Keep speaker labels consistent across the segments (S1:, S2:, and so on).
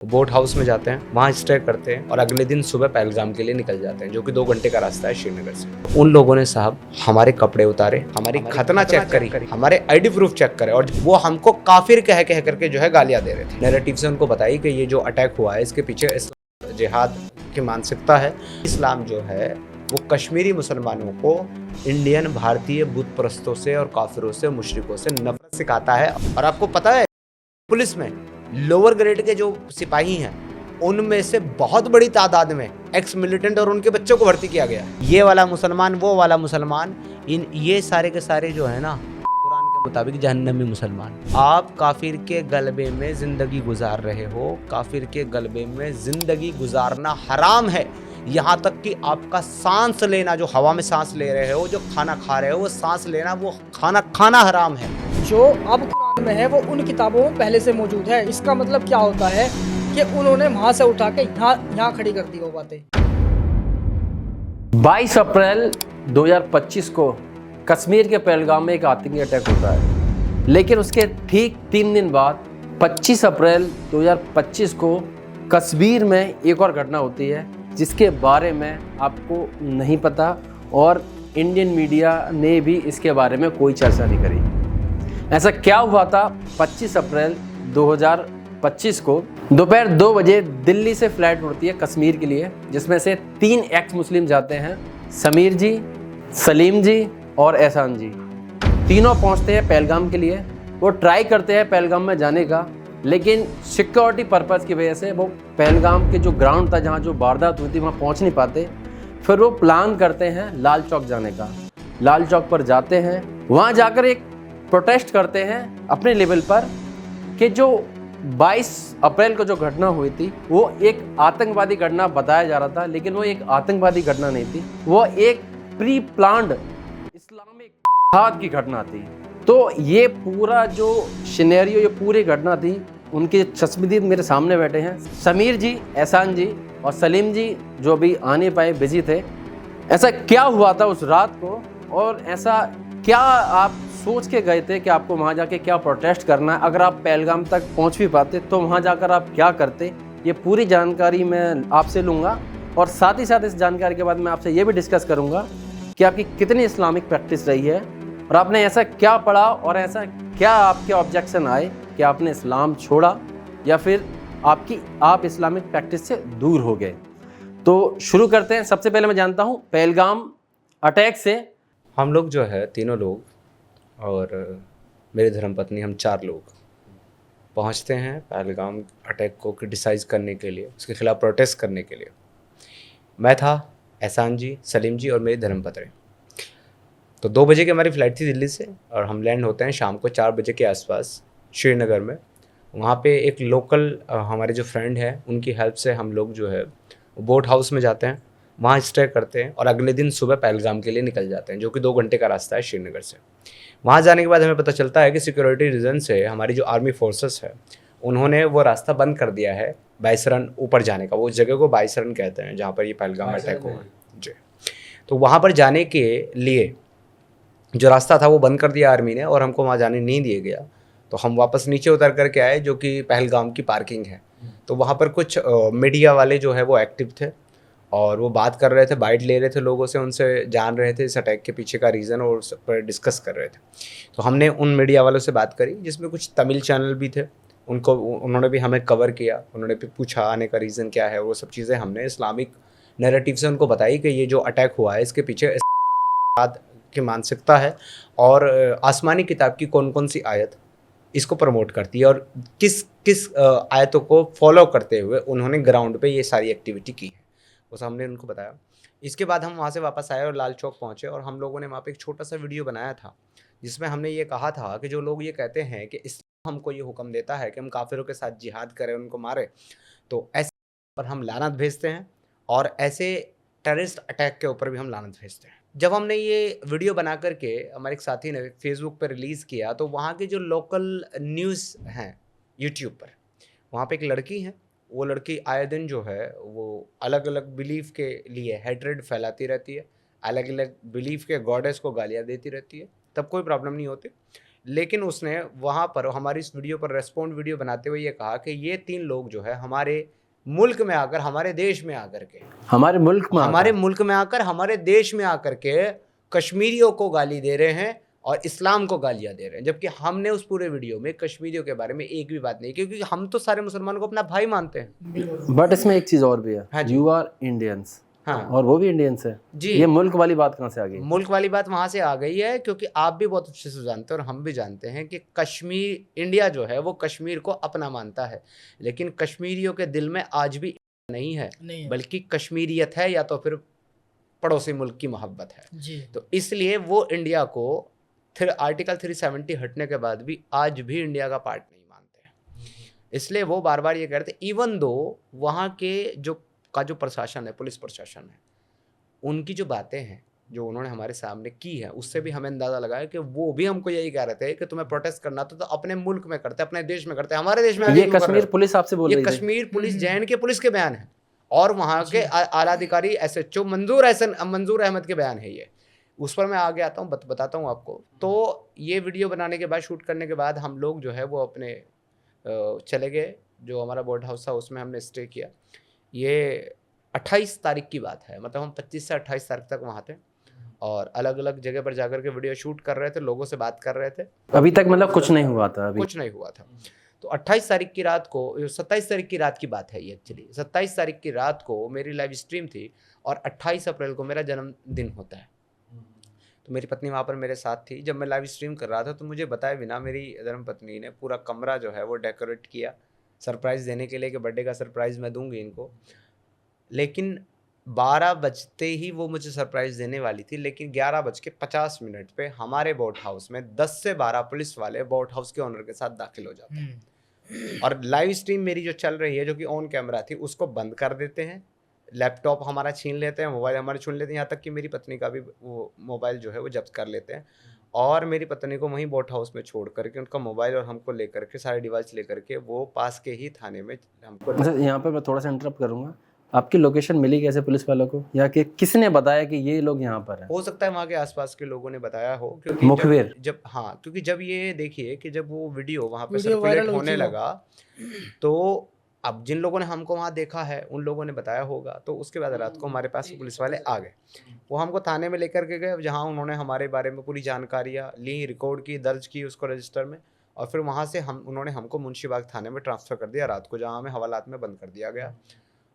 S1: Boat house में जाते हैं, वहाँ स्टे करते हैं और अगले दिन सुबह पहलगाम के लिए निकल जाते हैं, जो कि 2 घंटे का रास्ता है श्रीनगर से। उन लोगों ने साहब हमारे कपड़े उतारे, हमारी खतना चेक करी, हमारे आईडी प्रूफ चेक करे और वो हमको काफिर कह करके जो है गालियां दे रहे थे। नैरेटिव से उनको बताई कि ये जो अटैक हुआ है इसके पीछे जिहाद की मानसिकता है। इस्लाम जो है वो कश्मीरी मुसलमानों को इंडियन भारतीय बुत परस्तों से और काफिरों से मुशरिकों से नफरत सिखाता है। और आपको पता है पुलिस में लोअर ग्रेड के जो सिपाही हैं उनमें से बहुत बड़ी तादाद में एक्स मिलिटेंट और उनके बच्चों को भर्ती किया गया। ये वाला मुसलमान वो वाला मुसलमान, ये सारे के सारे जो है ना कुरान के मुताबिक जहन्नमी मुसलमान। आप काफिर के गलबे में जिंदगी गुजार रहे हो, काफिर के गलबे में जिंदगी गुजारना हराम है। यहाँ तक कि आपका सांस लेना, जो हवा में सांस ले रहे हो, जो खाना खा रहे हो, वो सांस लेना, वो खाना खाना हराम है।
S2: जो अब कुरान में है वो उन किताबों में पहले से मौजूद है। इसका मतलब क्या होता है कि उन्होंने वहां से उठा के यहाँ खड़ी कर दी वो बातें।
S3: 22 अप्रैल 2025 को कश्मीर के पहलगाम में एक आतंकी अटैक होता है, लेकिन उसके ठीक 3 दिन बाद 25 अप्रैल 2025 को कश्मीर में एक और घटना होती है जिसके बारे में आपको नहीं पता और इंडियन मीडिया ने भी इसके बारे में कोई चर्चा नहीं करी। ऐसा क्या हुआ था? 25 अप्रैल 2025 को दोपहर 2 बजे दिल्ली से फ्लाइट उड़ती है कश्मीर के लिए, जिसमें से 3 एक्स मुस्लिम जाते हैं, समीर जी, सलीम जी और एहसान जी। तीनों पहुंचते हैं पहलगाम के लिए। वो ट्राई करते हैं पहलगाम में जाने का, लेकिन सिक्योरिटी पर्पज़ की वजह से वो पहलगाम के जो ग्राउंड था जहाँ जो वारदात हुई थी वहाँ पहुँच नहीं पाते। फिर वो प्लान करते हैं लाल चौक जाने का। लाल चौक पर जाते हैं, वहाँ जाकर एक प्रोटेस्ट करते हैं अपने लेवल पर कि जो 22 अप्रैल को जो घटना हुई थी वो एक आतंकवादी घटना बताया जा रहा था, लेकिन वो एक आतंकवादी घटना नहीं थी, वो एक प्री प्लान्ड इस्लामिक जिहाद की घटना थी। तो ये पूरा जो सिनेरियो, ये पूरी घटना थी, उनके चश्मदीद मेरे सामने बैठे हैं, समीर जी, एहसान जी और सलीम जी, जो भी आने पाए, बिजी थे। ऐसा क्या हुआ था उस रात को और ऐसा क्या आप सोच के गए थे कि आपको वहाँ जाके क्या प्रोटेस्ट करना है? अगर आप पहलगाम तक पहुँच भी पाते तो वहाँ जाकर आप क्या करते? ये पूरी जानकारी मैं आपसे लूँगा और साथ ही साथ इस जानकारी के बाद मैं आपसे ये भी डिस्कस करूँगा कि आपकी कितनी इस्लामिक प्रैक्टिस रही है और आपने ऐसा क्या पढ़ा और ऐसा क्या आपके ऑब्जेक्शन आए कि आपने इस्लाम छोड़ा या फिर आप इस्लामिक प्रैक्टिस से दूर हो गए। तो शुरू करते हैं। सबसे पहले मैं जानता हूँ पहलगाम अटैक से।
S1: हम लोग जो है तीनों लोग और मेरी धर्मपत्नी, हम 4 लोग पहुंचते हैं पहलगाम अटैक को क्रिटिसाइज़ करने के लिए, उसके खिलाफ प्रोटेस्ट करने के लिए। मैं था, एहसान जी, सलीम जी और मेरी धर्मपत्नी। तो 2 बजे की हमारी फ़्लाइट थी दिल्ली से और हम लैंड होते हैं शाम को 4 बजे के आसपास श्रीनगर में। वहाँ पे एक लोकल हमारे जो फ्रेंड है उनकी हेल्प से हम लोग जो है बोट हाउस में जाते हैं, वहाँ स्टे करते हैं और अगले दिन सुबह पहलगाम के लिए निकल जाते हैं, जो कि 2 घंटे का रास्ता है श्रीनगर से। वहाँ जाने के बाद हमें पता चलता है कि सिक्योरिटी रीज़न से हमारी जो आर्मी फोर्सेस है उन्होंने वो रास्ता बंद कर दिया है बाइसरन ऊपर जाने का। वो उस जगह को बाइसरन कहते हैं जहाँ पर ये पहलगाम अटैक हुआ जी। तो वहाँ पर जाने के लिए जो रास्ता था वो बंद कर दिया आर्मी ने और हमको वहाँ जाने नहीं दिया गया। तो हम वापस नीचे उतर करके आए, जो कि पहलगाम की पार्किंग है। तो वहाँ पर कुछ मीडिया वाले जो है वो एक्टिव थे और वो बात कर रहे थे, बाइट ले रहे थे लोगों से, उनसे जान रहे थे इस अटैक के पीछे का रीज़न और उस पर डिस्कस कर रहे थे। तो हमने उन मीडिया वालों से बात करी जिसमें कुछ तमिल चैनल भी थे, उन्होंने भी हमें कवर किया, उन्होंने भी पूछा आने का रीज़न क्या है। वो सब चीज़ें हमने इस्लामिक नैरेटिव से उनको बताई कि ये जो अटैक हुआ है इसके पीछे की मानसिकता है और आसमानी किताब की कौन कौन सी आयत इसको प्रमोट करती है और किस किस आयतों को फॉलो करते हुए उन्होंने ग्राउंड पे ये सारी एक्टिविटी की है, वो हमने उनको बताया। इसके बाद हम वहाँ से वापस आए और लाल चौक पहुँचे और हम लोगों ने वहाँ पे एक छोटा सा वीडियो बनाया था जिसमें हमने ये कहा था कि जो लोग ये कहते हैं कि इस्लाम हमको ये हुक्म देता है कि हम काफिरों के साथ जिहाद करें, उनको मारें, तो ऐसे पर हम लानत भेजते हैं और ऐसे टेररिस्ट अटैक के ऊपर भी हम लानत भेजते हैं। जब हमने ये वीडियो बना करके हमारे एक साथी ने फेसबुक पर रिलीज़ किया तो वहाँ के जो लोकल न्यूज़ हैं यूट्यूब पर, वहाँ पे एक लड़की है, वो लड़की आए दिन जो है वो अलग अलग बिलीफ के लिए हेट्रेड फैलाती रहती है, अलग अलग बिलीफ के गॉडेस को गालियाँ देती रहती है, तब कोई प्रॉब्लम नहीं होती। लेकिन उसने वहाँ पर हमारी इस वीडियो पर रेस्पॉन्ड वीडियो बनाते हुए ये कहा कि ये 3 लोग जो है हमारे मुल्क में आकर, हमारे देश में आकर के,
S3: हमारे मुल्क में
S1: हमारे देश में आकर के कश्मीरियों को गाली दे रहे हैं और इस्लाम को गालियां दे रहे हैं, जबकि हमने उस पूरे वीडियो में कश्मीरियों के बारे में एक भी बात नहीं, क्योंकि हम तो सारे मुसलमानों को अपना भाई मानते हैं।
S3: बट इसमें एक चीज और भी है,
S1: हाँ जी।
S3: यू आर इंडियंस,
S1: हाँ
S3: और वो भी इंडियंस है
S1: जी।
S3: ये मुल्क वाली बात कहाँ से आ गई?
S1: मुल्क वाली बात वहां से आ गई है क्योंकि आप भी बहुत अच्छे से जानते हैं और हम भी जानते हैं कि कश्मीर, इंडिया जो है वो कश्मीर को अपना मानता है, लेकिन कश्मीरियों के दिल में आज भी नहीं है, बल्कि कश्मीरियत है या तो फिर पड़ोसी मुल्क की मोहब्बत है
S2: जी।
S1: तो इसलिए वो इंडिया को आर्टिकल 370 हटने के बाद भी आज भी इंडिया का पार्ट नहीं मानते हैं। इसलिए वो बार बार ये कहते, इवन दो वहाँ के जो प्रशासन है, पुलिस प्रशासन है, उनकी जो बातें हैं जो उन्होंने हमारे सामने की है, उससे भी हमें अंदाज़ा लगाया कि वो भी हमको यही कह रहे थे कि तुम्हें प्रोटेस्ट करना तो अपने मुल्क में करते, अपने देश में करते, हमारे देश में
S3: ये कश्मीर पुलिस आपसे बोल रही
S1: है। ये कश्मीर पुलिस, जैन के पुलिस के बयान है और वहाँ के आला अधिकारी SHO मंजूर अहमद के बयान है। ये उस पर मैं आगे आता हूँ, बताता हूँ आपको। तो ये वीडियो बनाने के बाद, शूट करने के बाद हम लोग जो है वो अपने चले गए, जो हमारा बोर्ड हाउस था उसमें हमने स्टे किया। ये 28 तारीख की बात है, मतलब हम 25 से 28 तारीख तक वहाँ थे और अलग अलग जगह पर जाकर के वीडियो शूट कर रहे थे, लोगों से बात कर रहे थे।
S3: अभी तक मतलब कुछ नहीं हुआ था? अभी
S1: कुछ नहीं हुआ था। तो 28 तारीख की रात को, 27 तारीख की रात की बात है ये एक्चुअली, 27 तारीख की रात को मेरी लाइव स्ट्रीम थी और 28 अप्रैल को मेरा जन्मदिन होता है। तो मेरी पत्नी वहाँ पर मेरे साथ थी। जब मैं लाइव स्ट्रीम कर रहा था तो मुझे बताए बिना मेरी धर्मपत्नी ने पूरा कमरा जो है वो डेकोरेट किया सरप्राइज़ देने के लिए कि बर्थडे का सरप्राइज़ मैं दूंगी इनको। लेकिन 12 बजते ही वो मुझे सरप्राइज़ देने वाली थी, लेकिन 11:50 पे हमारे बोट हाउस में 10 से 12 पुलिस वाले बोट हाउस के ओनर के साथ दाखिल हो जाते हैं और लाइव स्ट्रीम मेरी जो चल रही है, जो कि ऑन कैमरा थी, उसको बंद कर देते हैं, लैपटॉप हमारा छीन लेते हैं, मोबाइल हमारे छीन लेते हैं, यहाँ तक कि मेरी पत्नी का भी वो मोबाइल जो है वो जब्त कर लेते हैं और मेरी पत्नी को वहीं बोट हाउस में छोड़ करके, उनका मोबाइल और हमको लेकर के, सारे डिवाइस लेकर के वो पास के ही थाने में हमको।
S3: अच्छा, यहाँ पर मैं थोड़ा सा इंटरप्ट करूँगा, आपकी लोकेशन मिली कैसे पुलिस वालों को, या कि किसने बताया कि ये लोग यहाँ पर हैं?
S1: हो सकता है वहाँ के आसपास के लोगों ने बताया हो, क्योंकि
S3: मुखबिर
S1: क्योंकि जब ये देखिए कि जब वो वीडियो वहाँ पे सर्कुलेट होने लगा तो अब जिन लोगों ने हमको वहाँ देखा है उन लोगों ने बताया होगा। तो उसके बाद रात को हमारे पास पुलिस वाले आ गए, वो हमको थाने में लेकर के गए, जहाँ उन्होंने हमारे बारे में पूरी जानकारियाँ ली, रिकॉर्ड की, दर्ज की उसको रजिस्टर में, और फिर वहाँ से उन्होंने हमको मुंशीबाग थाने में ट्रांसफ़र कर दिया रात को, जहाँ हमें हवालात में बंद कर दिया गया।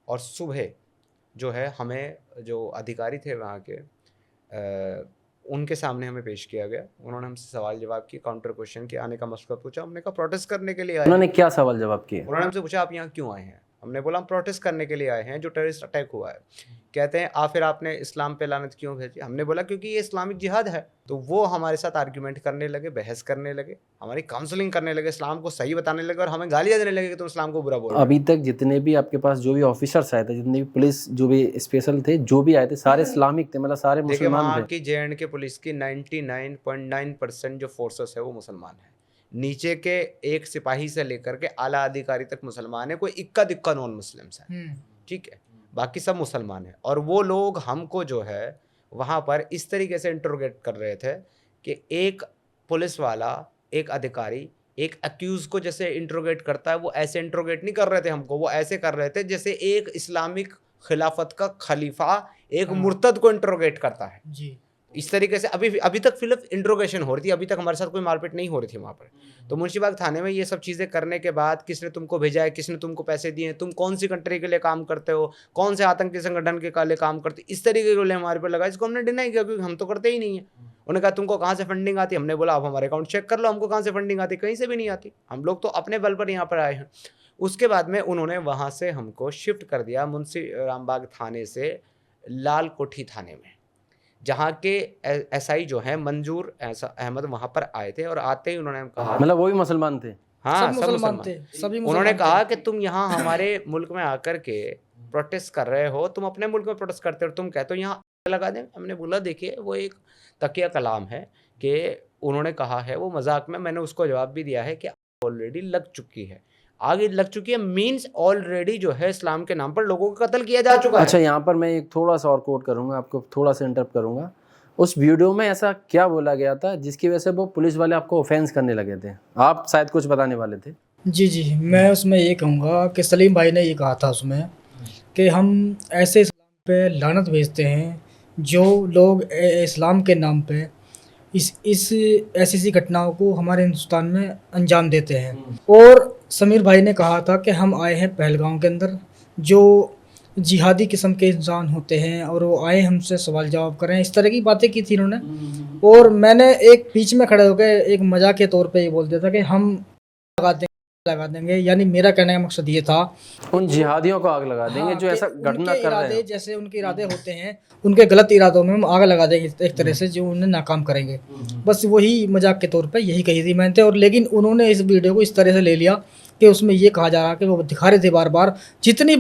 S1: और सुबह जो है हमें जो अधिकारी थे वहाँ के उनके सामने हमें पेश किया गया। उन्होंने हमसे सवाल जवाब की, काउंटर क्वेश्चन के, आने का मसला पूछा। हमने कहा प्रोटेस्ट करने के लिए आए।
S3: उन्होंने क्या सवाल जवाब किए?
S1: उन्होंने हमसे पूछा आप यहाँ क्यों आए हैं? हमने बोला हम प्रोटेस्ट करने के लिए आए हैं, जो टेररिस्ट अटैक हुआ है। कहते हैं फिर आपने इस्लाम पे लानत क्यों भेजी? हमने बोला क्योंकि ये इस्लामिक जिहाद है। तो वो हमारे साथ आर्ग्यूमेंट करने लगे, बहस करने लगे, हमारी काउंसलिंग करने लगे, इस्लाम को सही बताने लगे और हमें गालियाँ देने लगे कि तुम इस्लाम को बुरा बोल रहे हो।
S3: अभी तक जितने भी आपके पास जो भी ऑफिसर्स आए थे, जितने भी पुलिस जो भी स्पेशल थे, जो भी आए थे, सारे इस्लामिक थे, मतलब सारे मुसलमान थे?
S1: वहाँ की JNK पुलिस की 99.9% जो फोर्सेस है वो मुसलमान है। नीचे के एक सिपाही से लेकर के आला अधिकारी तक मुसलमान है, कोई इक्का दिक्का नॉन मुस्लिम्स है, ठीक है, बाकी सब मुसलमान है। और वो लोग हमको जो है वहाँ पर इस तरीके से इंट्रोगेट कर रहे थे कि एक पुलिस वाला, एक अधिकारी एक अक्यूज़ को जैसे इंट्रोगेट करता है, वो ऐसे इंट्रोगेट नहीं कर रहे थे हमको, वो ऐसे कर रहे थे जैसे एक इस्लामिक खिलाफत का खलीफा एक मुर्तद को इंट्रोगेट करता है जी। इस तरीके से अभी तक फिलहाल इंट्रोगेशन हो रही थी, अभी तक हमारे साथ कोई मारपीट नहीं हो रही थी वहाँ पर। तो मुंशीबाग थाने में ये सब चीज़ें करने के बाद, किसने तुमको भेजा है, किसने तुमको पैसे दिए हैं, तुम कौन सी कंट्री के लिए काम करते हो, कौन से आतंकी संगठन के लिए काम करते, इस तरीके के लिए हमारे पर लगा, इसको हमने डिनाई किया क्योंकि हम तो करते ही नहीं है। उन्होंने कहा तुमको कहाँ से फंडिंग आती? हमने बोला आप हमारे अकाउंट चेक कर लो, हमको कहाँ से फंडिंग आती? कहीं से भी नहीं आती, हम लोग तो अपने बल पर यहाँ पर आए हैं। उसके बाद में उन्होंने वहाँ से हमको शिफ्ट कर दिया मुंशी रामबाग थाने से लाल कोठी थाने में, जहाँ के SI जो है मंजूर अहमद वहाँ पर आए थे। और आते ही उन्होंने कहा,
S3: मतलब वो भी मुसलमान थे?
S1: हाँ, सब मुसलमान थे, सभी। उन्होंने कहा कि तुम यहाँ हमारे मुल्क में आकर के प्रोटेस्ट कर रहे हो, तुम अपने मुल्क में प्रोटेस्ट करते हो, तुम कहते हो यहाँ लगा दें। हमने बोला देखिए वो एक तकिया कलाम है कि उन्होंने कहा है वो मजाक में, मैंने उसको जवाब भी दिया है कि ऑलरेडी लग चुकी है, आगे लग चुकी है, मींस ऑलरेडी जो है इस्लाम के नाम पर लोगों को कत्ल किया जा चुका है।
S3: अच्छा, यहाँ पर मैं एक थोड़ा सा और कोट करूँगा, आपको थोड़ा सा इंटरप्ट करूँगा। उस वीडियो में ऐसा क्या बोला गया था जिसकी वजह से वो पुलिस वाले आपको ऑफेंस करने लगे थे? आप शायद कुछ बताने वाले थे।
S2: जी जी, मैं उसमें ये कहूँगा कि सलीम भाई ने ये कहा था उसमें कि हम ऐसे इस्लाम पे लानत भेजते हैं जो लोग इस्लाम के नाम पे इस ऐसी ऐसी घटनाओं को हमारे हिंदुस्तान में अंजाम देते हैं। और समीर भाई ने कहा था कि हम आए हैं पहलगाम के अंदर, जो जिहादी किस्म के इंसान होते हैं और वो आए हमसे सवाल जवाब करें, इस तरह की बातें की थी इन्होंने। और मैंने एक बीच में खड़े होकर एक मजाक के तौर पे ये बोल दिया था कि हम लगा देंगे, यानी मेरा कहने का मकसद ये था
S3: उन जिहादियों को आग लगा देंगे
S2: हाँ,
S3: जो ऐसा घटना कर रहे हैं।
S2: जैसे उनके इरादे होते हैं, उनके गलत इरादों में हम आग लगा देंगे एक तरह से, जो उन्हें नाकाम करेंगे। बस वही मजाक के तौर पे यही कही थी मैंने। और लेकिन उन्होंने इस वीडियो को इस तरह से ले लिया कि उसमें ये कहा जा रहा है कि वो दिखा रहे थे बार बार, जितने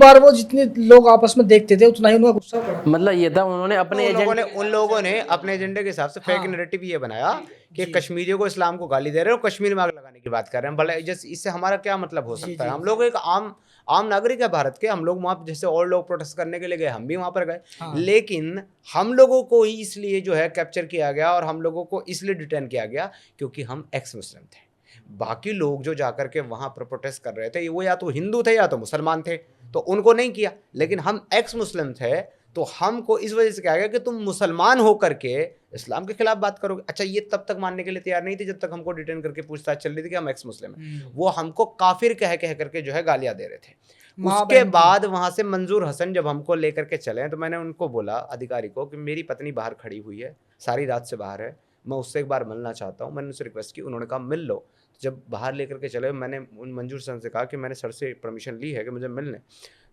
S2: लोग आपस में देखते थे उतना ही उनका गुस्सा बढ़ा।
S3: मतलब ये था उन्होंने अपने
S1: उन लोगों ने अपने एजेंडे के हिसाब से फेक नैरेटिव ये बनाया कि कश्मीरियों को इस्लाम को गाली दे रहे हैं और कश्मीर में आग लगाने की बात कर रहे हैं। भले जैसे इससे हमारा क्या मतलब हो सकता है? हम लोग एक आम नागरिक है भारत के, हम लोग वहाँ जैसे और लोग प्रोटेस्ट करने के लिए गए, हम भी वहाँ पर गए। लेकिन हम लोगों को ही इसलिए जो है कैप्चर किया गया और हम लोगों को इसलिए डिटेन किया गया क्योंकि हम एक्स मुस्लिम थे। बाकी लोग जो जाकर के वहाँ पर प्रोटेस्ट कर रहे थे वो या तो हिंदू थे या तो मुसलमान थे, तो उनको नहीं किया। लेकिन हम एक्स मुस्लिम थे तो हमको इस वजह से कहा गया कि तुम मुसलमान होकर के इस्लाम के खिलाफ बात करोगे। अच्छा, ये तब तक मानने के लिए तैयार नहीं थे जब तक हमको डिटेन करके पूछताछ चल रही थी कि हम एक्स मुस्लिम हैं। वो हमको काफिर कह करके जो है गालियां दे रहे थे। उसके बाद वहां से मंजूर हसन जब हमको लेकर के चले तो मैंने उनको बोला, अधिकारी को, कि मेरी पत्नी बाहर खड़ी हुई है, सारी रात से बाहर है, मैं उससे एक बार मिलना चाहता हूँ। मैंने उनसे रिक्वेस्ट की, उन्होंने कहा मिल लो। जब बाहर लेकर के चले, मैंने उन मंजूर हसन से कहा कि मैंने सर से परमिशन ली है कि मुझे मिलने।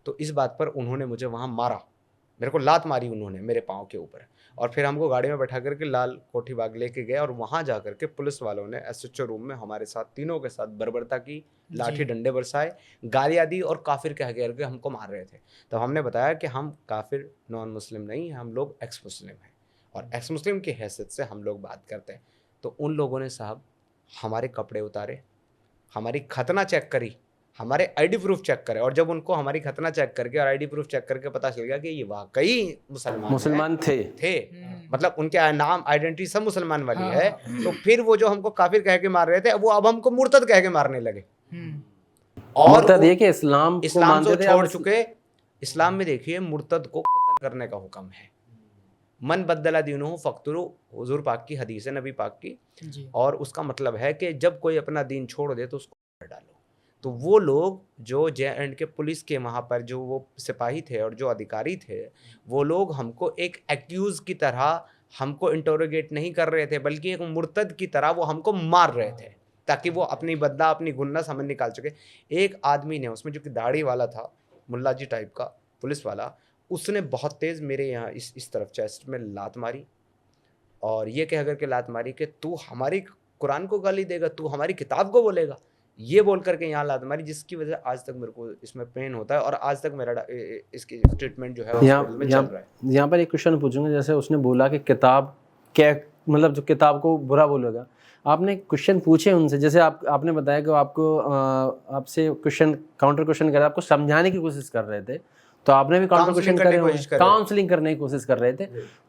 S1: तो इस बात पर उन्होंने मुझे वहाँ मारा, मेरे को लात मारी उन्होंने मेरे पाँव के ऊपर। और फिर हमको गाड़ी में बैठा करके लाल कोठी बाग लेके गए और वहाँ जा करके पुलिस वालों ने एसएचओ रूम में हमारे साथ तीनों के साथ बर्बरता की, लाठी डंडे बरसाए, गालियाँ दी और काफिर कह करके हमको मार रहे थे। तो हमने बताया कि हम काफिर नॉन मुस्लिम नहीं हैं, हम लोग एक्स मुस्लिम हैं और एक्स मुस्लिम की हैसियत से हम लोग बात करते हैं। तो उन लोगों ने साहब हमारे कपड़े उतारे, हमारी खतना चेक करी, हमारे आईडी प्रूफ चेक करे। और जब उनको हमारी खतना चेक करके और आईडी प्रूफ चेक करके पता चल गया कि ये वाकई मुसलमान थे, मतलब उनके नाम आइडेंटिटी सब मुसलमान वाली है, तो फिर वो जो हमको काफिर कह के मार रहे थे वो अब हमको मुर्तद कह के मारने लगे।
S3: और ये कि इस्लाम
S1: से छोड़ चुके। इस्लाम में देखिए मुर्तद को कत्ल करने का हुक्म है। मन बदला दीनहु फक्तुरु, हुजूर पाक की हदीस है, नबी पाक की। और उसका मतलब है कि जब कोई अपना दीन छोड़ दे तो उसको मार डालो। तो वो लोग जो जे.एंड.के पुलिस के वहाँ पर जो वो सिपाही थे और जो अधिकारी थे, वो लोग हमको एक एक्यूज की तरह हमको इंटरोगेट नहीं कर रहे थे, बल्कि एक मुर्तद की तरह वो हमको मार रहे थे ताकि वो अपनी बदला, अपनी गुन्नस हमें निकाल सके। एक आदमी ने उसमें जो कि दाढ़ी वाला था, मुल्ला जी टाइप का पुलिस वाला, उसने बहुत तेज़ मेरे यहाँ इस तरफ चेस्ट में लात मारी और ये कह कर के लात मारी कि तू हमारी कुरान को गाली देगा, तू हमारी किताब को बोलेगा, ये बोल करके यहाँ लात मारी, जिसकी वजह आज तक मेरे को इसमें पेन होता है और आज तक मेरा इसकी ट्रीटमेंट जो है
S3: यहाँ पर एक क्वेश्चन पूछूंगा। जैसे उसने बोला कि किताब क्या, मतलब जो किताब को बुरा बोलेगा, आपने क्वेश्चन पूछे उनसे, जैसे आपने बताया कि आपको आपसे क्वेश्चन काउंटर क्वेश्चन कर, आपको समझाने की कोशिश कर रहे थे, तो आपने भी काउंटर क्वेश्चन करे होंगे, काउंसलिंग करने की कोशिश कर रहे थे,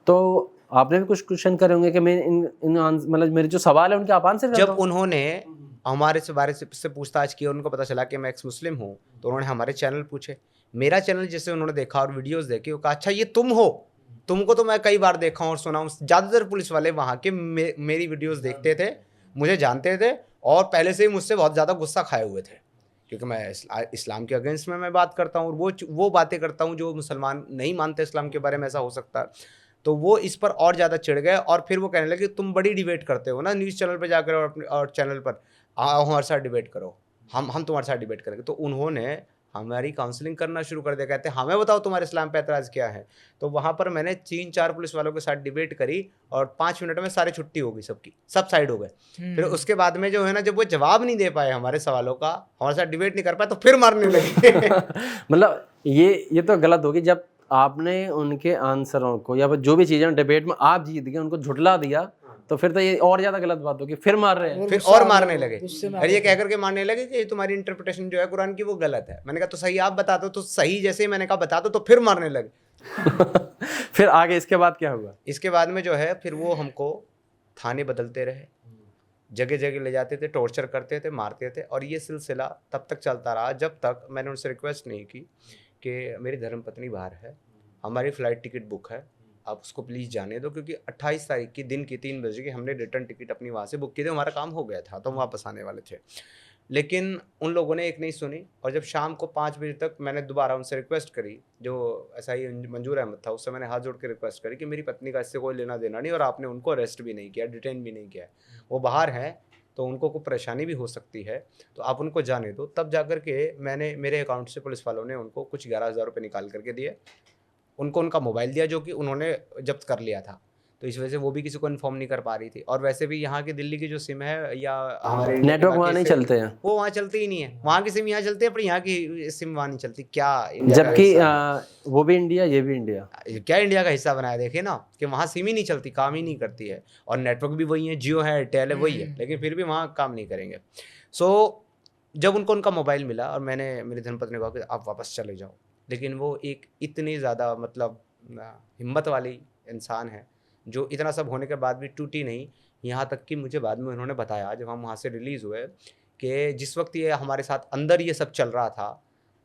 S3: तो आपने भी कुछ क्वेश्चन करे होंगे कि मैं इन मतलब मेरे जो सवाल है उनके आप आंसर करता हूं।
S1: जब उन्होंने हमारे बारे से पूछताछ की और उनको पता चला कि मैं एक्स मुस्लिम हूँ, तो उन्होंने हमारे चैनल पूछे। मेरा चैनल जैसे उन्होंने देखा और वीडियोस देखी, वो कहा अच्छा ये तुम हो, तुमको तो मैं कई बार देखा हूँ और सुना हूँ। ज़्यादातर पुलिस वाले वहाँ के मेरी वीडियोस देखते थे, मुझे जानते थे और पहले से ही मुझसे बहुत ज़्यादा गुस्सा खाए हुए थे, क्योंकि मैं इस्लाम के अगेंस्ट में मैं बात करता हूँ और वो बातें करता हूँ जो मुसलमान नहीं मानते इस्लाम के बारे में, ऐसा हो सकता है। तो वो इस पर और ज़्यादा चिढ़ गए और फिर वो कहने लगे तुम बड़ी डिबेट करते हो ना न्यूज़ चैनल पर जाकर और चैनल पर हमारे साथ डिबेट करो, हम तुम्हारे साथ डिबेट करेंगे। तो उन्होंने हमारी काउंसलिंग करना शुरू कर दिया, कहते हमें बताओ तुम्हारे इस्लाम पे एतराज़ क्या है। तो वहाँ पर मैंने 3-4 पुलिस वालों के साथ डिबेट करी और 5 मिनट में सारी छुट्टी हो गई सबकी, सब साइड हो गए। फिर उसके बाद में जो है ना, जब वो जवाब नहीं दे पाए हमारे सवालों का, हमारे साथ डिबेट नहीं कर पाए, तो फिर मारने लगे।
S3: मतलब ये तो गलत होगी, जब आपने उनके आंसरों को या जो भी चीज़ें डिबेट में आप जीत गए उनको झुठला दिया, तो फिर तो ये और ज्यादा गलत बात होगी, फिर मार रहे हैं,
S1: फिर और मारने लगे और ये कह करके मारने लगे कि तुम्हारी इंटरप्रिटेशन जो है कुरान की वो गलत है। मैंने कहा तो सही आप बता दो, तो सही जैसे ही मैंने कहा बता दो, तो फिर मारने लगे।
S3: फिर आगे इसके बाद क्या हुआ?
S1: इसके बाद में जो है फिर वो हमको थाने बदलते रहे, जगह जगह ले जाते थे, टॉर्चर करते थे, मारते थे। और ये सिलसिला तब तक चलता रहा जब तक मैंने उनसे रिक्वेस्ट नहीं की कि मेरी धर्मपत्नी बाहर है, हमारी फ़्लाइट टिकट बुक है, आप उसको प्लीज़ जाने दो। क्योंकि 28 तारीख की दिन की 3 बजे की हमने रिटर्न टिकट अपनी वहाँ से बुक की थी, हमारा काम हो गया था तो हम वापस आने वाले थे। लेकिन उन लोगों ने एक नहीं सुनी। और जब शाम को 5 बजे तक मैंने दोबारा उनसे रिक्वेस्ट करी, जो SI मंजूर अहमद था, उससे मैंने हाथ जोड़ के रिक्वेस्ट करी कि मेरी पत्नी का इससे कोई लेना देना नहीं और आपने उनको अरेस्ट भी नहीं किया, डिटेन भी नहीं किया, वो बाहर हैं तो उनको कोई परेशानी भी हो सकती है, तो आप उनको जाने दो। तब जाकर के मेरे अकाउंट से पुलिस वालों ने उनको कुछ 11,000 रुपये निकाल करके दिए, उनको उनका मोबाइल दिया जो कि उन्होंने जब्त कर लिया था। तो इस वजह से वो भी किसी को इन्फॉर्म नहीं कर पा रही थी। और वैसे भी यहाँ की दिल्ली की जो सिम है या हमारे
S3: नेटवर्क वहाँ नहीं चलते हैं,
S1: वो वहाँ चलते ही नहीं है। वहाँ की सिम यहाँ चलती है पर यहाँ की सिम वहाँ नहीं चलती। क्या इंडिया का
S3: जबकि
S1: हिस्सा है?
S3: वो भी इंडिया, ये भी इंडिया,
S1: क्या इंडिया का हिस्सा बनाया? देखिए ना कि वहाँ सिम ही नहीं चलती, काम ही नहीं करती है। और नेटवर्क भी वही है, जियो है, एयरटेल है, वही है, लेकिन फिर भी वहाँ काम नहीं करेंगे। सो जब उनको उनका मोबाइल मिला और मैंने मेरी धर्मपत्नी को कहा कि आप वापस चले जाओ, लेकिन वो एक इतनी ज़्यादा मतलब हिम्मत वाली इंसान है जो इतना सब होने के बाद भी टूटी नहीं। यहाँ तक कि मुझे बाद में उन्होंने बताया जब हम वहाँ से रिलीज़ हुए कि जिस वक्त ये हमारे साथ अंदर ये सब चल रहा था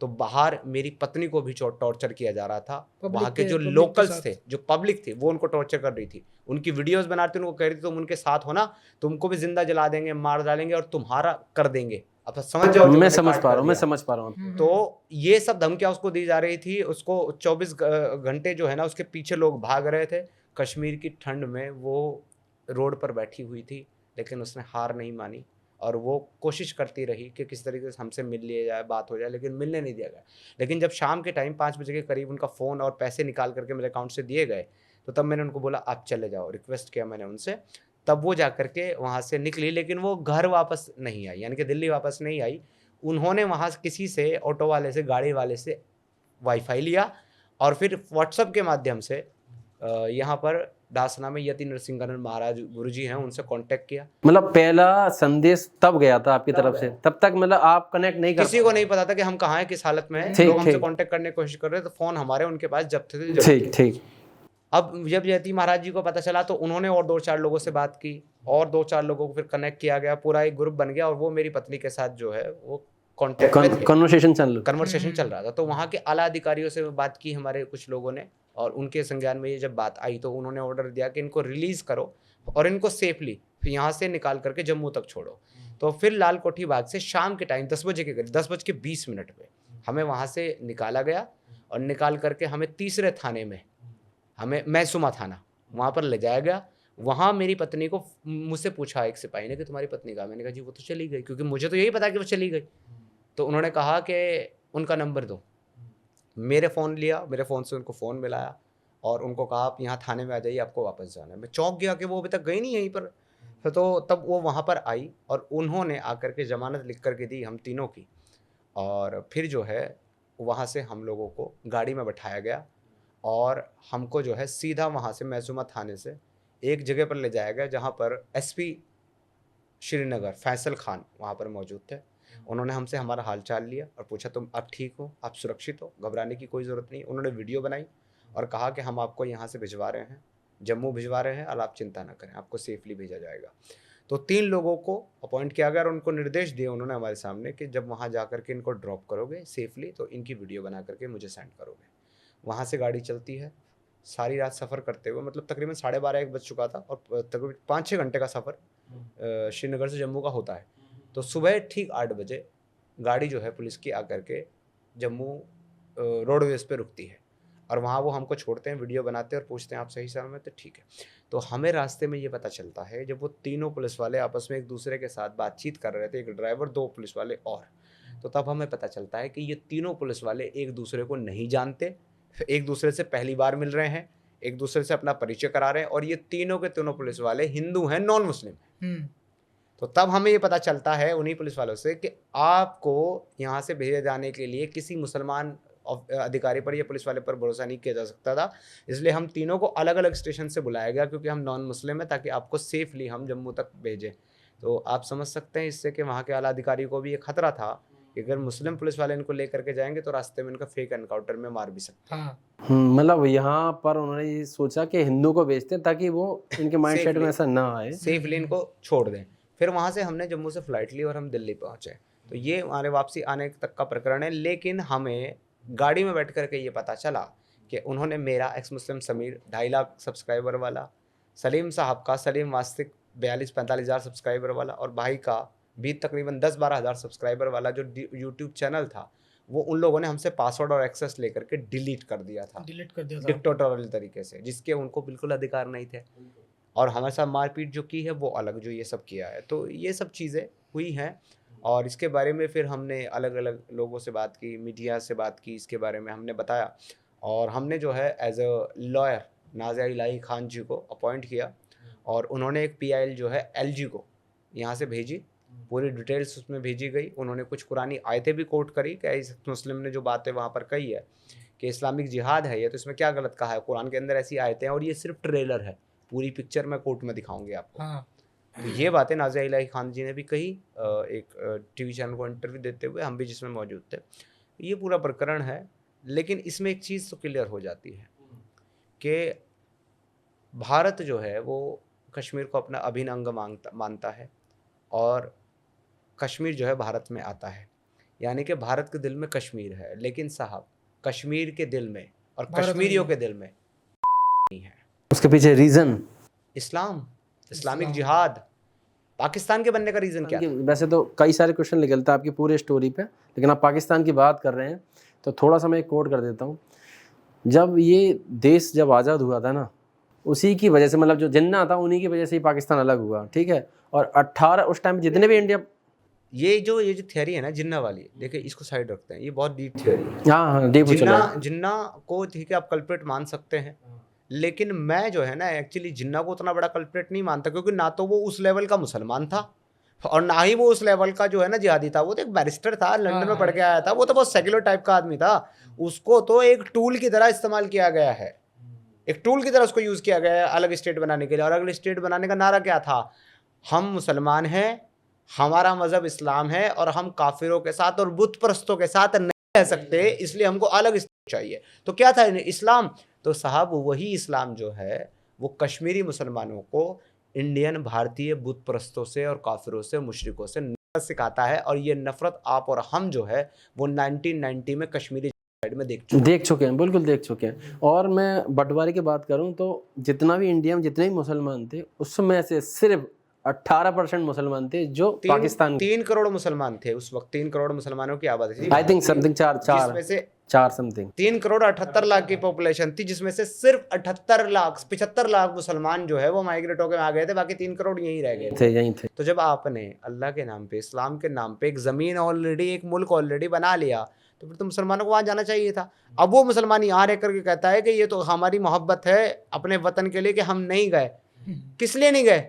S1: तो बाहर मेरी पत्नी को भी टॉर्चर किया जा रहा था। वहाँ के जो लोकल्स थे, जो पब्लिक थी, वो उनको टॉर्चर कर रही थी, उनकी वीडियोस बना रही थी, उनको कह रही थी तुम उनके साथ हो ना, तुमको भी जिंदा जला देंगे, मार डालेंगे और तुम्हारा कर देंगे। अब समझ जाओ।
S3: मैं समझ पा रहा हूँ।
S1: तो ये सब धमकियाँ उसको दी जा रही थी। उसको 24 घंटे जो है ना उसके पीछे लोग भाग रहे थे। कश्मीर की ठंड में वो रोड पर बैठी हुई थी, लेकिन उसने हार नहीं मानी और वो कोशिश करती रही कि किस तरीके से हमसे मिल लिया जाए, बात हो जाए, लेकिन मिलने नहीं दिया गया। लेकिन जब शाम के टाइम 5 बजे के करीब उनका फ़ोन और पैसे निकाल करके मेरे अकाउंट से दिए गए तो तब मैंने उनको बोला आप चले जाओ, रिक्वेस्ट किया मैंने उनसे। तब वो जा करके वहाँ से निकली, लेकिन वो घर वापस नहीं आई, यानी कि दिल्ली वापस नहीं आई। उन्होंने वहाँ किसी से, ऑटो वाले से, गाड़ी वाले से वाईफाई लिया और फिर व्हाट्सएप के माध्यम से यहाँ पर दासना में यति नरसिंहानंद महाराज गुरुजी हैं, उनसे कांटेक्ट किया।
S3: मतलब पहला संदेश तब गया था आपकी तरफ से, तब तक मतलब आप कनेक्ट नहीं कर,
S1: किसी को नहीं पता था कि हम कहाँ हैं, किस हालत में हैं। लोग हमसे कांटेक्ट करने की कोशिश कर रहे थे, तो फोन हमारे उनके पास जब्त थे।
S3: ठीक।
S1: अब जब यति महाराज जी को पता चला तो उन्होंने और 2-4 लोगों से बात की और 2-4 लोगों को फिर कनेक्ट किया गया, पूरा एक ग्रुप बन गया और वो मेरी पत्नी के साथ जो है वो
S3: कन्वर्सेशन
S1: चल रहा था। तो वहाँ के आला अधिकारियों से बात की हमारे कुछ लोगों ने और उनके संज्ञान में ये जब बात आई तो उन्होंने ऑर्डर दिया कि इनको रिलीज़ करो और इनको सेफली फिर यहाँ से निकाल करके जम्मू तक छोड़ो। तो फिर लाल कोठी बाग से शाम के टाइम 10 बजे के करीब 10:20 पे हमें वहाँ से निकाला गया और निकाल करके हमें तीसरे थाने में, हमें मैसूमा थाना, वहाँ पर ले जाया गया। वहाँ मेरी पत्नी को मुझसे पूछा एक सिपाही ने कि तुम्हारी पत्नी कहाँ? मैंने कहा जी वो तो चली गई, क्योंकि मुझे तो यही पता कि वो चली गई। तो उन्होंने कहा कि उनका नंबर दो। मेरे फ़ोन लिया, मेरे फ़ोन से उनको फ़ोन मिलाया और उनको कहा आप यहाँ थाने में आ जाइए, आपको वापस जाना है। मैं चौंक गया कि वो अभी तक गई नहीं यहीं पर। तो तब वो वहाँ पर आई और उन्होंने आकर के ज़मानत लिख कर के दी हम तीनों की। और फिर जो है वहाँ से हम लोगों को गाड़ी में बैठाया गया और हमको जो है सीधा वहाँ से मैसूमा थाने से एक जगह पर ले जाया गया जहाँ पर SP श्रीनगर फैसल खान वहाँ पर मौजूद थे। उन्होंने हमसे हमारा हालचाल लिया और पूछा तुम आप ठीक हो, आप सुरक्षित हो, घबराने की कोई ज़रूरत नहीं। उन्होंने वीडियो बनाई और कहा कि हम आपको यहाँ से भिजवा रहे हैं, जम्मू भिजवा रहे हैं और आप चिंता ना करें, आपको सेफली भेजा जाएगा। तो 3 लोगों को अपॉइंट किया गया और उनको निर्देश दिए उन्होंने हमारे सामने कि जब वहाँ जा कर के इनको ड्रॉप करोगे सेफली तो इनकी वीडियो बना करके मुझे सेंड करोगे। वहाँ से गाड़ी चलती है, सारी रात सफ़र करते हुए, मतलब तकरीबन 12:30-1 बज चुका था और तकरीबन 5-6 घंटे का सफ़र श्रीनगर से जम्मू का होता है। तो सुबह ठीक 8 बजे गाड़ी जो है पुलिस की आकर के जम्मू रोडवेज़ पे रुकती है और वहाँ वो हमको छोड़ते हैं, वीडियो बनाते हैं और पूछते हैं आप सही सलामत है? ठीक है। तो हमें रास्ते में ये पता चलता है जब वो तीनों पुलिस वाले आपस में एक दूसरे के साथ बातचीत कर रहे थे, एक ड्राइवर 2 पुलिस वाले और, तो तब हमें पता चलता है कि ये तीनों पुलिस वाले एक दूसरे को नहीं जानते, एक दूसरे से पहली बार मिल रहे हैं, एक दूसरे से अपना परिचय करा रहे हैं और ये तीनों के तीनों पुलिस वाले हिंदू हैं, नॉन मुस्लिम। तो तब हमें ये पता चलता है उन्हीं पुलिस वालों से कि आपको यहाँ से भेजे जाने के लिए किसी मुसलमान अधिकारी पर या पुलिस वाले पर भरोसा नहीं किया जा सकता था, इसलिए हम तीनों को अलग अलग स्टेशन से बुलाया गया क्योंकि हम नॉन मुस्लिम हैं, ताकि आपको सेफली हम जम्मू तक भेजें। तो आप समझ सकते हैं इससे कि वहाँ के आला अधिकारी को भी ये खतरा था कि अगर मुस्लिम पुलिस वाले इनको लेकर के जाएंगे तो रास्ते में इनका फेक एनकाउंटर में मार भी सकते हैं।
S2: हाँ
S3: मतलब यहाँ पर उन्होंने ये सोचा कि हिंदू को बेचते हैं ताकि वो इनके माइंड सेट में ऐसा ना आए,
S1: सेफली इनको छोड़ दें। फिर वहाँ से हमने जम्मू से फ्लाइट ली और हम दिल्ली पहुँचे। तो ये हमारे वापसी आने तक का प्रकरण है। लेकिन हमें गाड़ी में बैठ करके ये पता चला कि उन्होंने मेरा एक्स मुस्लिम समीर 2.5 लाख सब्सक्राइबर वाला, सलीम साहब का, सलीम वास्तिक 42-45 हज़ार सब्सक्राइबर वाला, और भाई का भी तकरीबन 10-12 हज़ार सब्सक्राइबर वाला जो यूट्यूब चैनल था, वो उन लोगों ने हमसे पासवर्ड और एक्सेस लेकर के डिलीट कर दिया था डिक्टेटोरियल तरीके से, जिसके उनको बिल्कुल अधिकार नहीं थे। और हमारे साथ मारपीट जो की है वो अलग, जो ये सब किया है। तो ये सब चीज़ें हुई हैं और इसके बारे में फिर हमने अलग अलग लोगों से बात की, मीडिया से बात की, इसके बारे में हमने बताया। और हमने जो है एज अ लॉयर नाज़िया इलाही खान जी को अपॉइंट किया और उन्होंने एक PIL जो है LG को यहाँ से भेजी, पूरी डिटेल्स उसमें भेजी गई। उन्होंने कुछ कुरानी आयतें भी कोट करी कि इस मुस्लिम ने जो बातें वहाँ पर कही है कि इस्लामिक जिहाद है ये, तो इसमें क्या गलत कहा है, कुरान के अंदर ऐसी आयतें हैं और ये सिर्फ ट्रेलर है, पूरी पिक्चर मैं कोर्ट में दिखाऊंगी आपको।
S2: हाँ
S1: तो ये बातें नाज़िया इलाही खान जी ने भी कही एक TV चैनल को इंटरव्यू देते हुए, हम भी जिसमें मौजूद थे। ये पूरा प्रकरण है। लेकिन इसमें एक चीज़ तो क्लियर हो जाती है कि भारत जो है वो कश्मीर को अपना अभिन्न अंग मानता है और कश्मीर जो है भारत में आता है, यानी कि भारत के दिल में कश्मीर है। लेकिन साहब कश्मीर के दिल में और कश्मीरियों के दिल में नहीं है।
S3: उसके पीछे रीजन
S1: इस्लामिक जिहाद, पाकिस्तान के बनने का रीज़न क्या था?
S3: वैसे तो कई सारे क्वेश्चन निकलता है आपकी पूरे स्टोरी पे, लेकिन आप पाकिस्तान की बात कर रहे हैं तो थोड़ा सा मैं कोट कर देता हूँ। जब ये देश जब आज़ाद हुआ था ना, उसी की वजह से, मतलब जो जिन्ना था उन्हीं की वजह से ही पाकिस्तान अलग हुआ, ठीक है। और 18 उस टाइम जितने भी इंडिया,
S1: ये जो थियरी है ना जिन्ना वाली, देखिए इसको साइड रखते हैं, ये बहुत डीप थियरी है।
S3: हाँ डीप
S1: जिन्ना को ठीक है आप कल्प्रिट मान सकते हैं, लेकिन मैं जो है ना एक्चुअली जिन्ना को उतना बड़ा कल्प्रिट नहीं मानता, क्योंकि ना तो वो उस लेवल का मुसलमान था और ना ही वो उस लेवल का जो है ना जिहादी था। वो तो एक बैरिस्टर था, लंदन में पढ़ के आया था, वो तो बहुत सेक्युलर टाइप का आदमी था। उसको तो एक टूल की तरह इस्तेमाल किया गया है, एक टूल की तरह उसको यूज़ किया गया है अलग स्टेट बनाने के लिए। और अलग स्टेट बनाने का नारा क्या था? हम मुसलमान हैं, हमारा मज़हब इस्लाम है और हम काफिरों के साथ और बुत परस्तों के साथ नहीं रह सकते, इसलिए हमको अलग स्टेट चाहिए। तो क्या था इस्लाम? तो साहब वही इस्लाम जो है वो कश्मीरी मुसलमानों को इंडियन भारतीय बुत परस्तों से और काफिरों से, मुशरिकों से नफरत सिखाता है। और ये नफरत आप और हम जो है वो 1990 में कश्मीरी साइड में देख चुके हैं,
S3: बिल्कुल देख चुके हैं। और मैं बंटवारे की बात करूं तो जितना भी इंडिया में जितने भी मुसलमान थे उसमें से सिर्फ 18% मुसलमान थे जो पाकिस्तान,
S1: 3 करोड़ मुसलमान थे उस वक्त, 3 करोड़ मुसलमानों की आबादी थी।
S3: I think something 4 something
S1: 3 crore 78 lakh की पॉपुलेशन थी, जिसमें से सिर्फ 75 लाख मुसलमान जो है वो माइग्रेट होकर आ गए थे, बाकी 3 करोड़ यहीं रह गए थे,
S3: यहीं थे।
S1: तो जब आपने अल्लाह के नाम पे, इस्लाम के नाम पे एक ज़मीन ऑलरेडी, एक मुल्क ऑलरेडी बना लिया, तो फिर तो मुसलमानों को वहाँ जाना चाहिए था। अब वो मुसलमान यहाँ रह करके कहता है कि ये तो हमारी मोहब्बत है अपने वतन के लिए कि हम नहीं गए। किस लिए नहीं गए?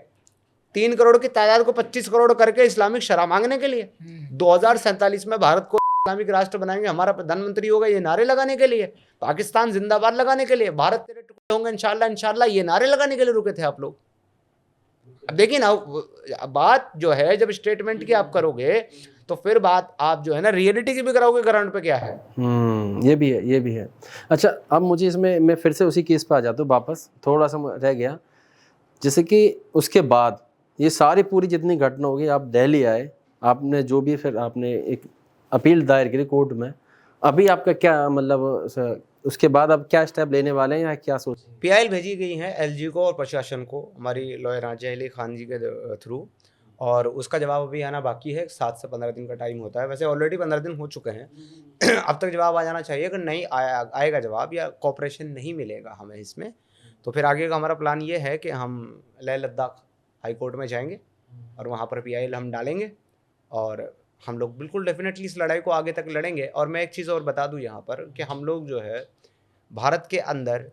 S1: 3 करोड़ की तादाद को 25 करोड़ करके इस्लामिक शरह मांगने के लिए। 2047 में भारत को इस्लामिक राष्ट्र बनाएंगे, हमारा प्रधानमंत्री होगा, ये नारे लगाने के लिए, पाकिस्तान जिंदाबाद लगाने के लिए, भारत तेरे टुकड़े होंगे इंशाल्लाह इंशाल्लाह, ये नारे लगाने के लिए रुके थे आप लोग। अब देखिए ना, बात जो है जब स्टेटमेंट की आप करोगे तो फिर बात आप जो है ना रियलिटी की भी कराओगे, ग्राउंड पे क्या है।
S3: ये भी है। अच्छा, अब मुझे इसमें मैं फिर से उसी केस पे आ जाता हूँ वापस, थोड़ा सा रह गया। जैसे कि उसके बाद ये सारी पूरी जितनी घटना होगी, आप दिल्ली आए, आपने जो भी, फिर आपने एक अपील दायर करी कोर्ट में, अभी आपका क्या मतलब उसके बाद अब क्या स्टेप लेने वाले हैं या क्या सोच?
S1: PIL भेजी गई है LG को और प्रशासन को, हमारी लॉयर नाज़िया इलाही खान जी के थ्रू, और उसका जवाब अभी आना बाकी है। 7 से 15 दिन का टाइम होता है, वैसे ऑलरेडी 15 दिन हो चुके हैं। अब तक जवाब आ जाना चाहिए। अगर नहीं आएगा जवाब या कोऑपरेशन नहीं मिलेगा हमें इसमें, तो फिर आगे का हमारा प्लान ये है कि हम लेह लद्दाख हाई कोर्ट में जाएंगे और वहाँ पर PIL हम डालेंगे और हम लोग बिल्कुल डेफिनेटली इस लड़ाई को आगे तक लड़ेंगे। और मैं एक चीज़ और बता दूं यहाँ पर कि हम लोग जो है भारत के अंदर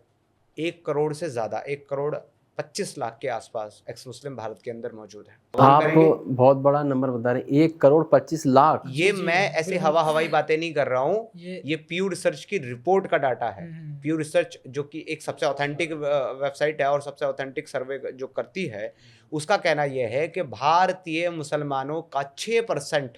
S1: 1 करोड़ से ज़्यादा, 1 करोड़ 25 लाख के आसपास एक्स मुस्लिम भारत के अंदर मौजूद है।
S3: आप बहुत बड़ा नंबर बता रहे हैं, 1 करोड़ 25 लाख।
S1: ये मैं ऐसे हवाई बातें नहीं कर रहा हूँ, ये प्यू रिसर्च की रिपोर्ट का डाटा है। प्यू रिसर्च जो कि एक सबसे ऑथेंटिक वेबसाइट है और सबसे ऑथेंटिक सर्वे जो करती है, उसका कहना यह है कि भारतीय मुसलमानों का 6%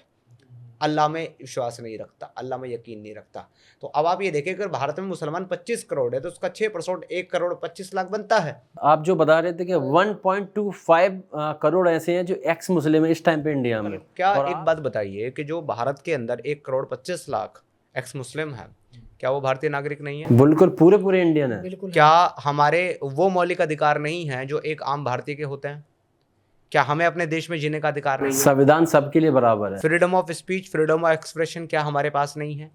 S1: अल्लाह में विश्वास नहीं रखता, अल्लाह में यकीन नहीं रखता। तो अब आप ये देखें, अगर भारत में मुसलमान 25 करोड़ है तो उसका 6% 1 करोड़ 25 लाख बनता है।
S3: आप जो बता रहे थे कि 1.25 करोड़ ऐसे हैं जो एक्स मुस्लिम है इस टाइम पे इंडिया में।
S1: क्या एक बात बताइए कि जो भारत के अंदर 1 करोड़ 25 लाख एक्स मुस्लिम है, क्या वो भारतीय नागरिक नहीं है?
S3: बिल्कुल, पूरे इंडियन है।
S2: बिल्कुल।
S1: क्या हमारे वो मौलिक अधिकार नहीं है जो एक आम भारतीय के होते हैं? क्या हमें अपने देश में जीने का अधिकार नहीं है?
S3: संविधान सबके लिए बराबर है।
S1: Freedom of speech, freedom of expression क्या हमारे पास नहीं है?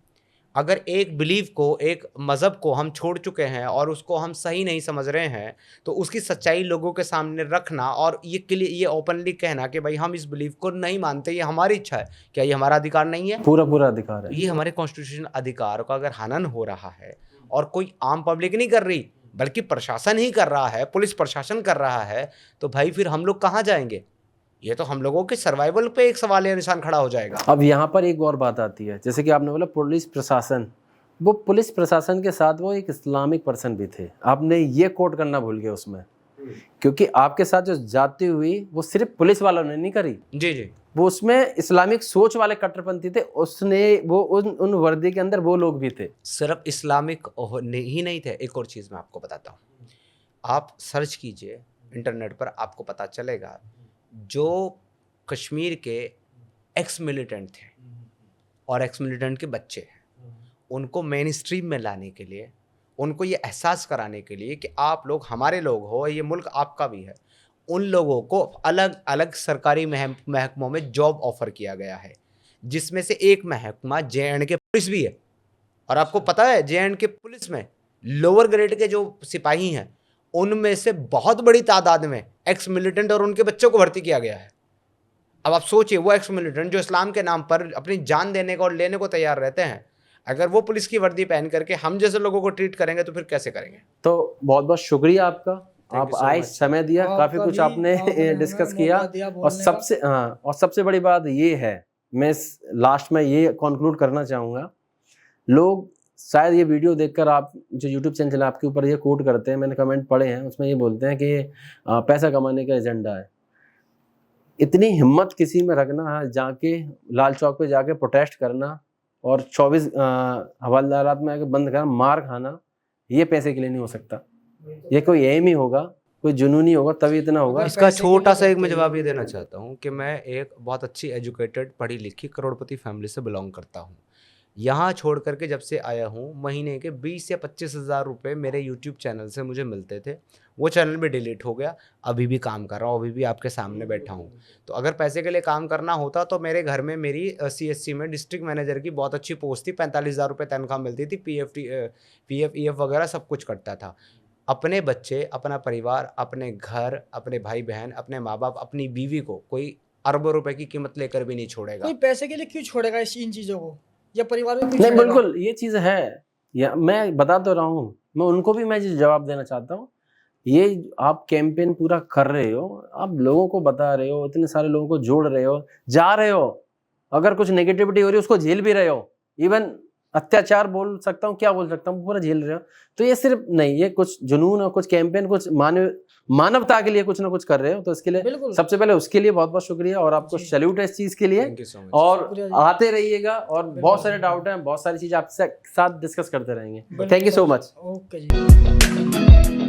S1: अगर एक बिलीव को, एक मज़हब को हम छोड़ चुके हैं और उसको हम सही नहीं समझ रहे हैं, तो उसकी सच्चाई लोगों के सामने रखना और ये ओपनली कहना कि भाई हम इस बिलीव को नहीं मानते, ये हमारी इच्छा है, क्या ये हमारा अधिकार नहीं है?
S3: पूरा अधिकार है।
S1: ये हमारे कॉन्स्टिट्यूशन अधिकार का अगर हनन हो रहा है और कोई आम पब्लिक नहीं कर रही बल्कि प्रशासन ही कर रहा है, पुलिस प्रशासन कर रहा है, तो भाई फिर हम लोग कहाँ जाएंगे? ये तो हम लोगों के सर्वाइवल पे एक सवाल या निशान खड़ा हो जाएगा।
S3: अब यहाँ पर एक और बात आती है, जैसे कि आपने बोला पुलिस प्रशासन, वो पुलिस प्रशासन के साथ वो एक इस्लामिक पर्सन भी थे। आपने ये कोट करना भूल गए उसमें, क्योंकि आपके साथ जो जाती हुई वो सिर्फ पुलिस वालों ने नहीं करी
S1: जी,
S3: वो उसमें इस्लामिक सोच वाले कट्टरपंथी थे, उसने वो उन वर्दी के अंदर वो लोग भी थे।
S1: सिर्फ इस्लामिक ही नहीं थे। एक और चीज़ मैं आपको बताता हूँ, आप सर्च कीजिए इंटरनेट पर, आपको पता चलेगा जो कश्मीर के एक्स मिलिटेंट थे और एक्स मिलिटेंट के बच्चे हैं, उनको मेन स्ट्रीम में लाने के लिए, उनको ये एहसास कराने के लिए कि आप लोग हमारे लोग हो, ये मुल्क आपका भी है, उन लोगों को अलग अलग सरकारी महकमों में जॉब ऑफर किया गया है, जिसमें से एक महकमा JNK पुलिस भी है। और आपको पता है JNK पुलिस में लोअर ग्रेड के जो सिपाही हैं उनमें से बहुत बड़ी तादाद में एक्स मिलिटेंट और उनके बच्चों को भर्ती किया गया है। अब आप सोचिए, वो एक्स मिलिटेंट जो इस्लाम के नाम पर अपनी जान देने को और लेने को तैयार रहते हैं, अगर वो पुलिस की वर्दी पहन करके हम जैसे लोगों को ट्रीट करेंगे तो फिर कैसे करेंगे? तो
S3: बहुत बहुत शुक्रिया आपका, आप आए, समय दिया, काफी कुछ आपने डिस्कस किया। और सबसे बड़ी बात ये है, मैं लास्ट में ये कंक्लूड करना चाहूँगा, लोग शायद ये वीडियो देखकर, आप जो YouTube चैनल है आपके ऊपर ये कोट करते हैं, मैंने कमेंट पढ़े हैं, उसमें ये बोलते हैं कि पैसा कमाने का एजेंडा है। इतनी हिम्मत किसी में रखना है, जाके लाल चौक पे जाके प्रोटेस्ट करना और 24 हवालदारात में आके बंद करना, मार खाना, ये पैसे के लिए नहीं हो सकता। ये कोई एम ही होगा, कोई जुनून ही होगा, तभी इतना होगा।
S1: इसका छोटा सा एक मैं जवाब ये देना चाहता हूँ कि मैं एक बहुत अच्छी एजुकेटेड, पढ़ी लिखी, करोड़पति फैमिली से बिलोंग करता हूँ। यहाँ छोड़ करके जब से आया हूँ, महीने के 20 या 25 हज़ार रुपये मेरे YouTube चैनल से मुझे मिलते थे, वो चैनल भी डिलीट हो गया। अभी भी काम कर रहा हूँ, अभी भी आपके सामने बैठा हूँ। तो अगर पैसे के लिए काम करना होता तो मेरे घर में मेरी CSC में डिस्ट्रिक्ट मैनेजर की बहुत अच्छी पोस्ट थी, 45,000 रुपये तनख्वाह मिलती थी, PF EF वगैरह सब कुछ कटता था। अपने बच्चे, अपना परिवार, अपने घर, अपने भाई बहन, अपने माँ बाप, अपनी बीवी को कोई अरबों रुपए की कीमत लेकर भी नहीं छोड़ेगा।
S2: कोई पैसे के लिए क्यों छोड़ेगा इन चीज़ों को, या परिवार में?
S3: नहीं, बिल्कुल ये चीज़ है, या मैं बता तो रहा हूँ, मैं उनको भी मैं जवाब देना चाहता हूँ। ये आप कैंपेन पूरा कर रहे हो, आप लोगों को बता रहे हो, इतने सारे लोगों को जोड़ रहे हो, जा रहे हो, अगर कुछ नेगेटिविटी हो रही है उसको झेल भी रहे हो, इवन अत्याचार बोल सकता हूँ, क्या बोल सकता हूँ, पूरा झेल रहे हो। तो ये सिर्फ नहीं, ये कुछ जुनून और कुछ कैंपेन, कुछ मानवता के लिए कुछ ना कुछ कर रहे हो, तो इसके लिए सबसे पहले उसके लिए बहुत बहुत शुक्रिया और आपको सैल्यूट है इस चीज़ के लिए। और आते रहिएगा और बहुत सारे डाउट हैं, बहुत सारी चीज़ आपसे साथ डिस्कस करते रहेंगे। Thank you so much.
S2: Okay ji.